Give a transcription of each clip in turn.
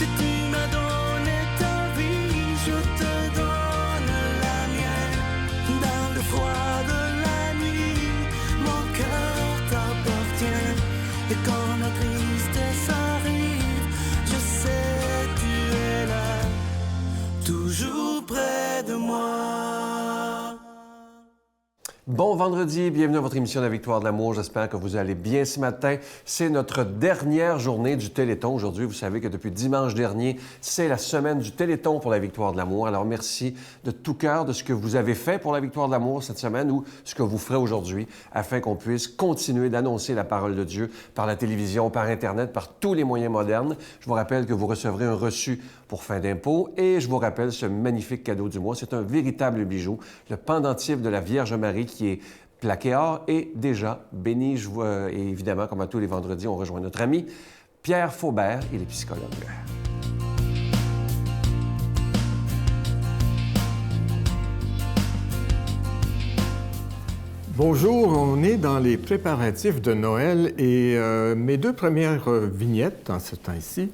Si tu m'as donné ta vie, je te donne la mienne. Dans le froid de la nuit, mon cœur t'appartient. Et quand la tristesse arrive, je sais tu es là, toujours près de moi. Bon vendredi, bienvenue à votre émission de la Victoire de l'amour. J'espère que vous allez bien ce matin. C'est notre dernière journée du Téléthon aujourd'hui. Vous savez que depuis dimanche dernier, c'est la semaine du Téléthon pour la Victoire de l'amour. Alors merci de tout cœur de ce que vous avez fait pour la Victoire de l'amour cette semaine ou ce que vous ferez aujourd'hui afin qu'on puisse continuer d'annoncer la parole de Dieu par la télévision, par Internet, par tous les moyens modernes. Je vous rappelle que vous recevrez un reçu pour fin d'impôt et je vous rappelle ce magnifique cadeau du mois. C'est un véritable bijou, le pendentif de la Vierge Marie qui est plaqué or et déjà béni. Et évidemment, comme à tous les vendredis, on rejoint notre ami Pierre Faubert, il est psychologue. Bonjour, on est dans les préparatifs de Noël et mes deux premières vignettes, en ce temps-ci,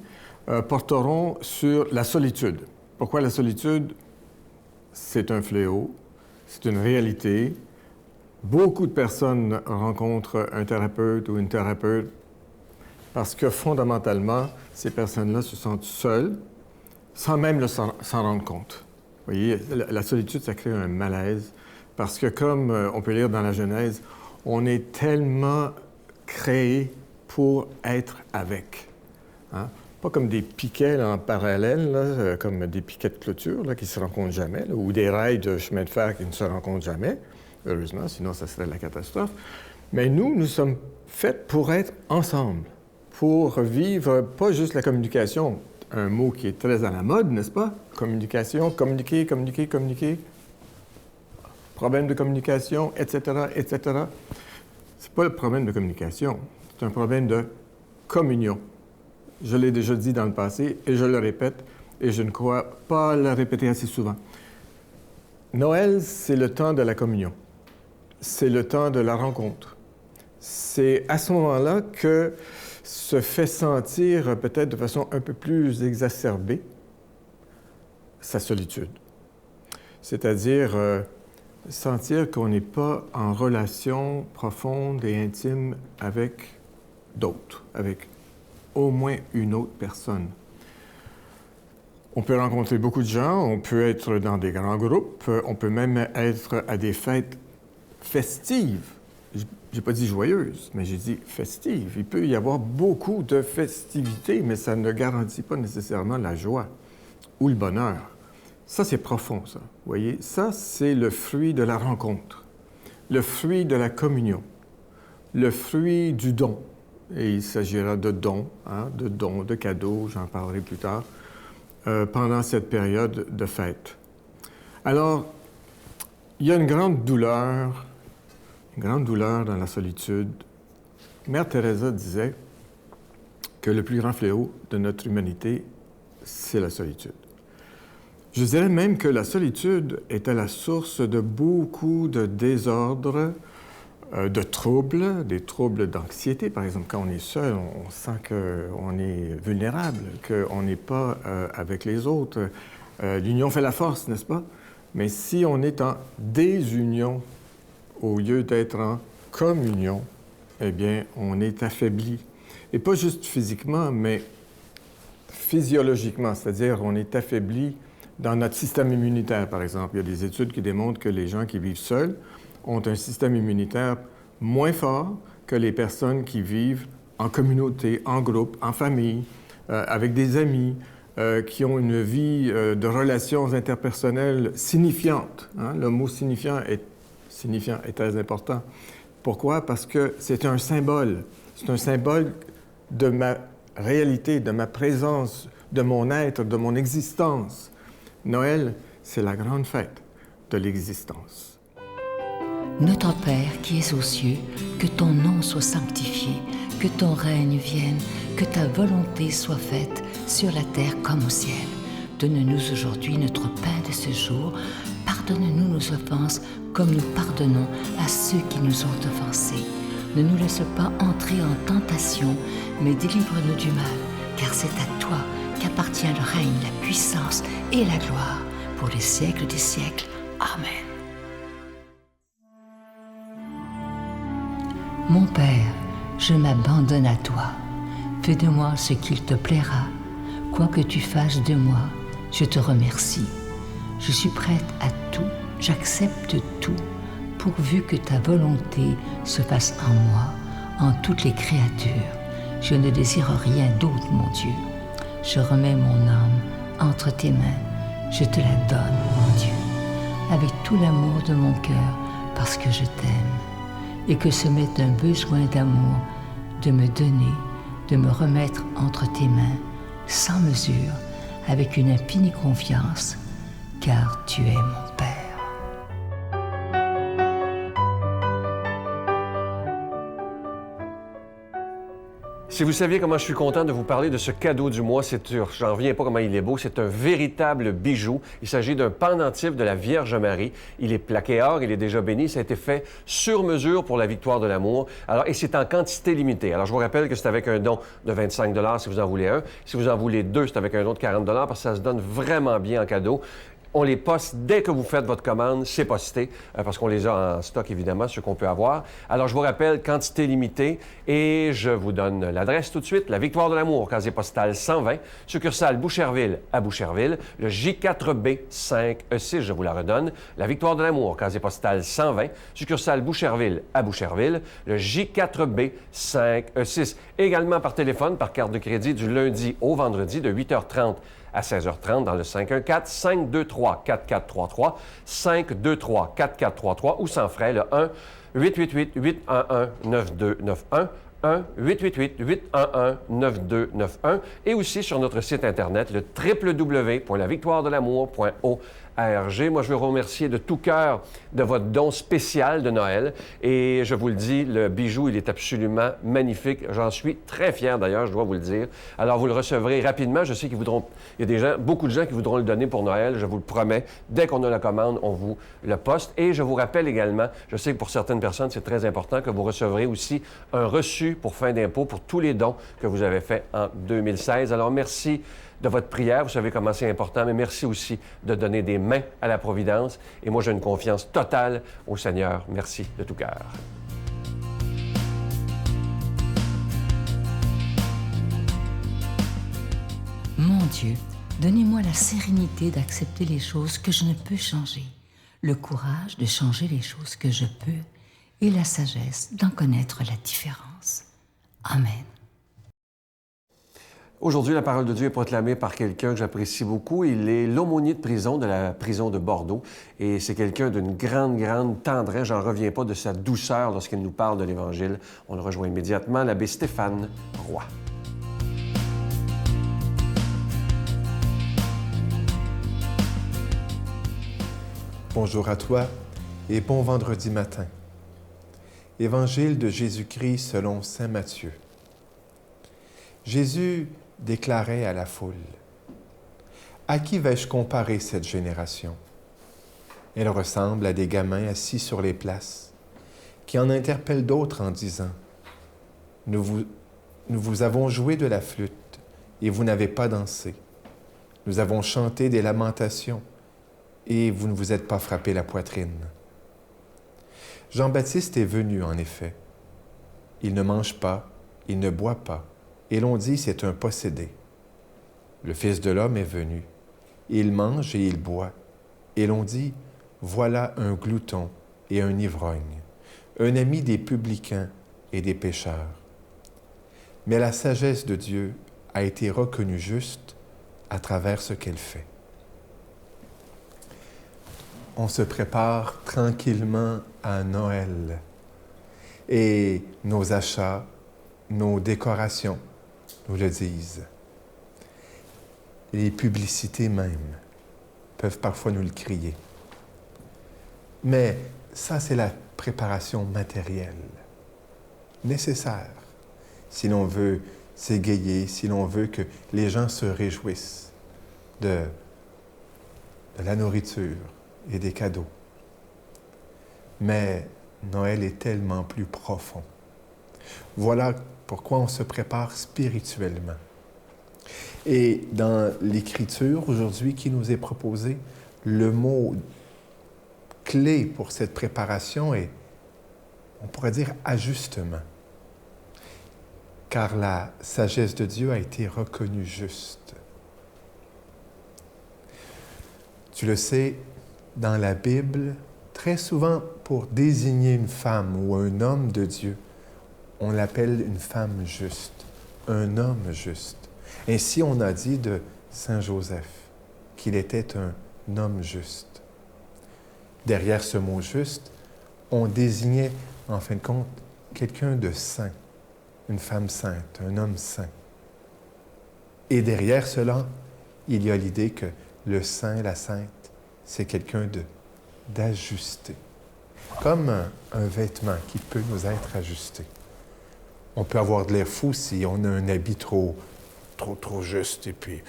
porteront sur la solitude. Pourquoi la solitude? C'est un fléau, c'est une réalité. Beaucoup de personnes rencontrent un thérapeute ou une thérapeute parce que fondamentalement, ces personnes-là se sentent seules sans même s'en rendre compte. Vous voyez, la solitude, ça crée un malaise parce que comme on peut lire dans la Genèse, on est tellement créé pour être avec. Hein? Pas comme des piquets là, en parallèle, là, comme des piquets de clôture là, qui ne se rencontrent jamais, là, ou des rails de chemin de fer qui ne se rencontrent jamais. Heureusement, sinon ça serait la catastrophe. Mais nous sommes faits pour être ensemble, pour vivre pas juste la communication, un mot qui est très à la mode, n'est-ce pas? Communication, communiquer, communiquer, communiquer, problème de communication, etc., etc. C'est pas le problème de communication, c'est un problème de communion. Je l'ai déjà dit dans le passé et je le répète et je ne crois pas le répéter assez souvent. Noël, c'est le temps de la communion. C'est le temps de la rencontre. C'est à ce moment-là que se fait sentir, peut-être de façon un peu plus exacerbée, sa solitude. C'est-à-dire sentir qu'on n'est pas en relation profonde et intime avec d'autres, avec au moins une autre personne. On peut rencontrer beaucoup de gens, on peut être dans des grands groupes, on peut même être à des fêtes festives. J'ai pas dit joyeuses, mais j'ai dit festives. Il peut y avoir beaucoup de festivités, mais ça ne garantit pas nécessairement la joie ou le bonheur. Ça, c'est profond, ça. Vous voyez, ça, c'est le fruit de la rencontre, le fruit de la communion, le fruit du don. Et il s'agira de dons, de cadeaux, j'en parlerai plus tard, pendant cette période de fête. Alors, il y a une grande douleur dans la solitude. Mère Teresa disait que le plus grand fléau de notre humanité, c'est la solitude. Je dirais même que la solitude est à la source de beaucoup de désordres, de troubles, des troubles d'anxiété. Par exemple, quand on est seul, on sent qu'on est vulnérable, qu'on n'est pas avec les autres. L'union fait la force, n'est-ce pas? Mais si on est en désunion au lieu d'être en communion, eh bien, on est affaibli. Et pas juste physiquement, mais physiologiquement, c'est-à-dire on est affaibli dans notre système immunitaire, par exemple. Il y a des études qui démontrent que les gens qui vivent seuls ont un système immunitaire moins fort que les personnes qui vivent en communauté, en groupe, en famille, avec des amis, qui ont une vie de relations interpersonnelles signifiantes. Hein? Le mot signifiant est très important. Pourquoi? Parce que c'est un symbole. C'est un symbole de ma réalité, de ma présence, de mon être, de mon existence. Noël, c'est la grande fête de l'existence. Notre Père qui es aux cieux, que ton nom soit sanctifié, que ton règne vienne, que ta volonté soit faite sur la terre comme au ciel. Donne-nous aujourd'hui notre pain de ce jour. Pardonne-nous nos offenses comme nous pardonnons à ceux qui nous ont offensés. Ne nous laisse pas entrer en tentation, mais délivre-nous du mal, car c'est à toi qu'appartient le règne, la puissance et la gloire pour les siècles des siècles. Amen. Mon Père, je m'abandonne à toi. Fais de moi ce qu'il te plaira. Quoi que tu fasses de moi, je te remercie. Je suis prête à tout, j'accepte tout, pourvu que ta volonté se fasse en moi, en toutes les créatures. Je ne désire rien d'autre, mon Dieu. Je remets mon âme entre tes mains. Je te la donne, mon Dieu, avec tout l'amour de mon cœur, parce que je t'aime, et que ce m'est un besoin d'amour de me donner, de me remettre entre tes mains, sans mesure, avec une infinie confiance, car tu es mon Père. Si vous saviez comment je suis content de vous parler de ce cadeau du mois, j'en reviens pas comment il est beau, c'est un véritable bijou. Il s'agit d'un pendentif de la Vierge Marie. Il est plaqué or, il est déjà béni, ça a été fait sur mesure pour la victoire de l'amour. Alors, et c'est en quantité limitée. Alors, je vous rappelle que c'est avec un don de 25 $ si vous en voulez un. Si vous en voulez deux, c'est avec un don de 40 $ parce que ça se donne vraiment bien en cadeau. On les poste dès que vous faites votre commande, c'est posté, parce qu'on les a en stock, évidemment, ceux qu'on peut avoir. Alors, je vous rappelle, quantité limitée, et je vous donne l'adresse tout de suite. La Victoire de l'amour, casier postal 120, succursale Boucherville à Boucherville, le J4B 5E6, je vous la redonne. La Victoire de l'amour, casier postal 120, succursale Boucherville à Boucherville, le J4B 5E6. Également par téléphone, par carte de crédit, du lundi au vendredi, de 8h30 à 16h30 dans le 514-523-4433, 523-4433 ou sans frais, le 1-888-811-9291, 1-888-811-9291 et aussi sur notre site Internet, le www.lavictoiredelamour.org. Moi, je veux vous remercier de tout cœur de votre don spécial de Noël. Et je vous le dis, le bijou, il est absolument magnifique. J'en suis très fier, d'ailleurs, je dois vous le dire. Alors, vous le recevrez rapidement. Je sais qu'il y a beaucoup de gens qui voudront le donner pour Noël. Je vous le promets. Dès qu'on a la commande, on vous le poste. Et je vous rappelle également, je sais que pour certaines personnes, c'est très important que vous recevrez aussi un reçu pour fin d'impôt pour tous les dons que vous avez faits en 2016. Alors, merci de votre prière. Vous savez comment c'est important, mais merci aussi de donner des mains à la Providence. Et moi, j'ai une confiance totale au Seigneur. Merci de tout cœur. Mon Dieu, donnez-moi la sérénité d'accepter les choses que je ne peux changer, le courage de changer les choses que je peux et la sagesse d'en connaître la différence. Amen. Aujourd'hui, la parole de Dieu est proclamée par quelqu'un que j'apprécie beaucoup. Il est l'aumônier de prison de la prison de Bordeaux. Et c'est quelqu'un d'une grande, grande tendresse. J'en reviens pas de sa douceur lorsqu'il nous parle de l'Évangile. On le rejoint immédiatement, l'abbé Stéphane Roy. Bonjour à toi et bon vendredi matin. Évangile de Jésus-Christ selon saint Matthieu. Jésus déclarait à la foule: « À qui vais-je comparer cette génération? Elle ressemble à des gamins assis sur les places, qui en interpellent d'autres en disant: « Nous vous avons joué de la flûte, et vous n'avez pas dansé. Nous avons chanté des lamentations, et vous ne vous êtes pas frappé la poitrine. » Jean-Baptiste est venu, en effet. Il ne mange pas, il ne boit pas, et l'on dit c'est un possédé. Le Fils de l'homme est venu. Il mange et il boit, et l'on dit voilà un glouton et un ivrogne, un ami des publicains et des pécheurs. Mais la sagesse de Dieu a été reconnue juste à travers ce qu'elle fait. On se prépare tranquillement à Noël. Et nos achats, nos décorations nous le disent. Les publicités même peuvent parfois nous le crier. Mais ça, c'est la préparation matérielle, nécessaire, si l'on veut s'égayer, si l'on veut que les gens se réjouissent de la nourriture et des cadeaux. Mais Noël est tellement plus profond. Voilà pourquoi on se prépare spirituellement. Et dans l'Écriture aujourd'hui qui nous est proposée, le mot clé pour cette préparation est, on pourrait dire, ajustement. Car la sagesse de Dieu a été reconnue juste. Tu le sais, dans la Bible, très souvent, pour désigner une femme ou un homme de Dieu, on l'appelle une femme juste, un homme juste. Ainsi, on a dit de Saint Joseph qu'il était un homme juste. Derrière ce mot « juste », on désignait, en fin de compte, quelqu'un de saint, une femme sainte, un homme saint. Et derrière cela, il y a l'idée que le saint, la sainte, c'est quelqu'un d'ajusté. Comme un vêtement qui peut nous être ajusté. On peut avoir de l'air fou si on a un habit trop juste. Et puis,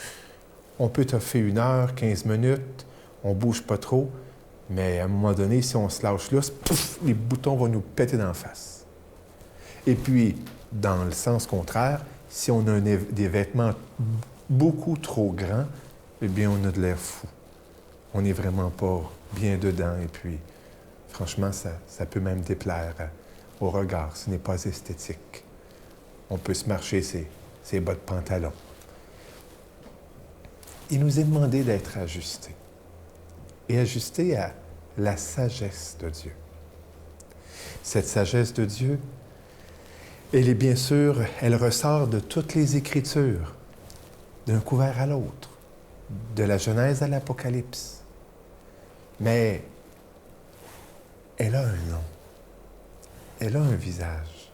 on peut toffer 1 heure, 15 minutes, on bouge pas trop, mais à un moment donné, si on se lâche là, pouf, les boutons vont nous péter d'en face. Et puis, dans le sens contraire, si on a des vêtements beaucoup trop grands, eh bien, on a de l'air fou. On n'est vraiment pas bien dedans. Et puis, franchement, ça peut même déplaire au regard. Ce n'est pas esthétique. On peut se marcher ses bas de pantalon. Il nous est demandé d'être ajustés. Et ajustés à la sagesse de Dieu. Cette sagesse de Dieu, elle est bien sûr, elle ressort de toutes les Écritures, d'un couvert à l'autre, de la Genèse à l'Apocalypse. Mais elle a un nom, elle a un visage.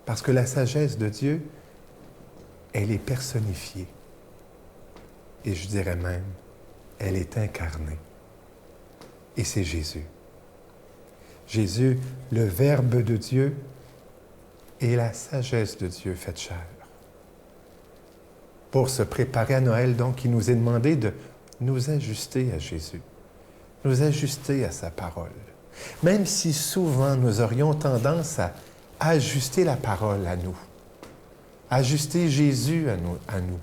Parce que la sagesse de Dieu, elle est personnifiée. Et je dirais même, elle est incarnée. Et c'est Jésus. Jésus, le Verbe de Dieu, et la sagesse de Dieu faite chair. Pour se préparer à Noël, donc, il nous est demandé de nous ajuster à Jésus, nous ajuster à sa parole. Même si souvent nous aurions tendance à ajuster la parole à nous, ajuster Jésus à nous,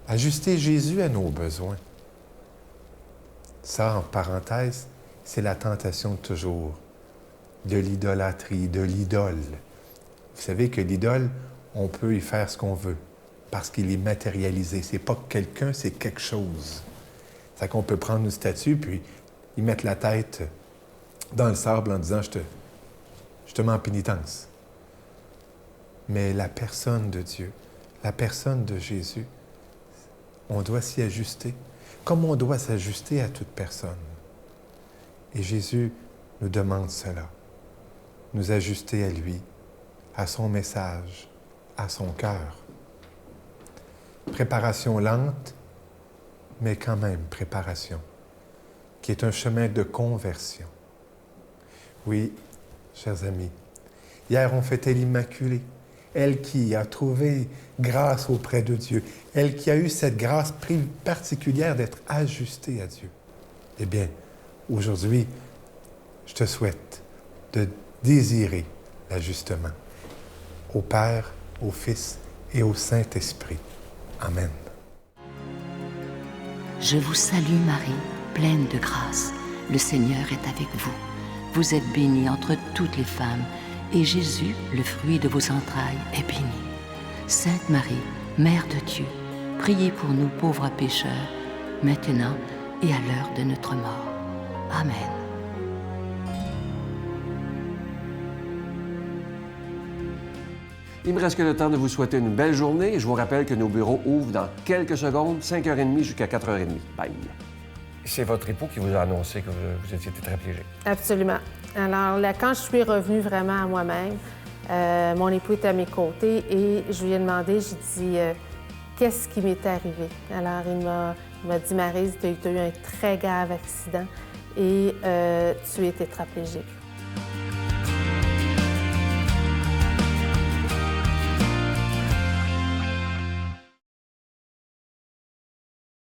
ajuster Jésus à nos besoins. Ça, en parenthèse, c'est la tentation de toujours, de l'idolâtrie, de l'idole. Vous savez que l'idole, on peut y faire ce qu'on veut, parce qu'il est matérialisé. C'est pas quelqu'un, c'est quelque chose. C'est qu'on peut prendre une statue, puis y mettre la tête dans le sable en disant « je te mets en pénitence ». Mais la personne de Dieu, la personne de Jésus, on doit s'y ajuster, comme on doit s'ajuster à toute personne. Et Jésus nous demande cela, nous ajuster à lui, à son message, à son cœur. Préparation lente, mais quand même préparation, qui est un chemin de conversion. Oui, chers amis, hier on fêtait l'Immaculée, elle qui a trouvé grâce auprès de Dieu, elle qui a eu cette grâce particulière d'être ajustée à Dieu. Eh bien, aujourd'hui, je te souhaite de désirer l'ajustement au Père, au Fils et au Saint-Esprit. Amen. Je vous salue Marie, pleine de grâce. Le Seigneur est avec vous. Vous êtes bénie entre toutes les femmes, et Jésus, le fruit de vos entrailles, est béni. Sainte Marie, Mère de Dieu, priez pour nous pauvres pécheurs, maintenant et à l'heure de notre mort. Amen. Il me reste que le temps de vous souhaiter une belle journée. Je vous rappelle que nos bureaux ouvrent dans quelques secondes, 5h30 jusqu'à 4h30. Bye. C'est votre époux qui vous a annoncé que vous étiez tétraplégique. Absolument. Alors, là, quand je suis revenue vraiment à moi-même, mon époux était à mes côtés et je lui ai demandé, j'ai dit, qu'est-ce qui m'est arrivé? Alors, il m'a dit, Maryse, tu as eu un très grave accident et tu es tétraplégique.